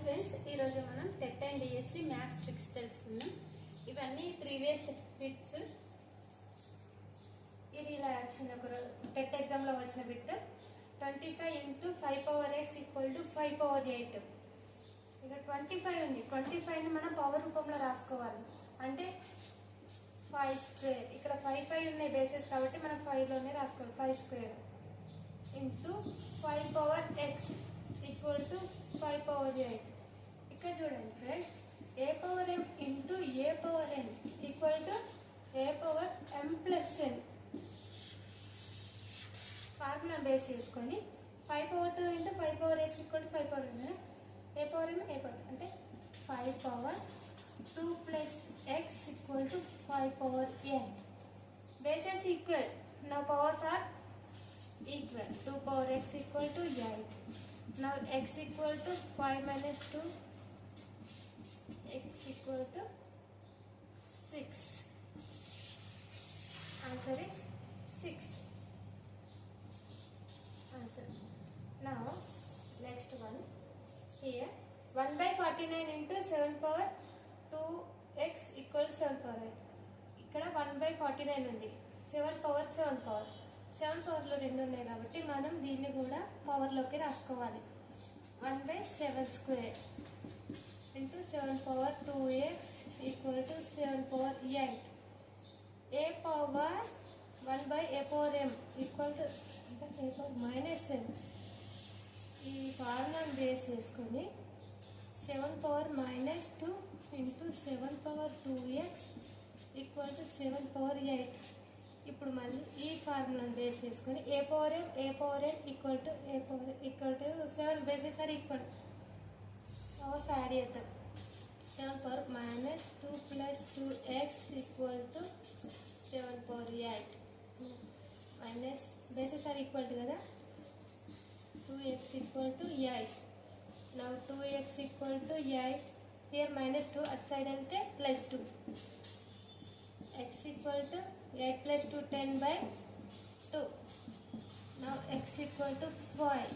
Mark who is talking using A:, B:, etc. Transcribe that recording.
A: Friends, ఈరోజు మనం TET and DSC maths tricks తెలుసుకుందాం. ఇవన్నీ ప్రీవియస్ బిట్స్. ఇది ఇలా వచ్చిన టెట్ ఎగ్జామ్లో వచ్చిన బిట్ 25 × 5^x = 5^8. ఇక 25 ఉంది. 25ని మనం పవర్ రూపంలో రాసుకోవాలి. అంటే 5² ఇక్కడ 5 ఉన్నాయి బేసెస్ కాబట్టి మనం 5లోనే రాసుకోవాలి. 5² × 5^x = 5^8. ఇక్కడ చూడండి friends, a⁴m × a⁴n = a⁴m+n formula base చేసుకొని 5/2 × 5^x = 5^n a⁴m అంటే 5/2 + x = 5/n. bases equal, now powers are equal. 2/x = 8. now x = 5 - 2, x = 6. Answer is 6. Answer. Now next one, here 1/49 × 7/2x = 7/8. ఇక్కడ 1/49 ఉంది, 7 పవర్లో 2 ఉన్నాయి కాబట్టి మనం దీన్ని కూడా పవర్లోకి రాసుకోవాలి. 1/7² × 7/2x = 7/8. a⁴1/a⁴m = a⁻n. ఈ ఫార్ములాను బేస్ చేసుకొని 7⁻−2 × 7/2x = 7/8. ఇప్పుడు మళ్ళీ ఈ ఫార్ములాను బేస్ చేసుకొని a⁴m a⁴n = 7 bases are equal. Powers add చేద్దాం. 7⁻−2 + 2x = 7/8. బేసెస్ ఆర్ ఈక్వల్ కదా. 2x = 8. now 2x = 8. here -2 అటు సైడ్ అంటే +2. x = 8 + 2 10/2. now x = 5.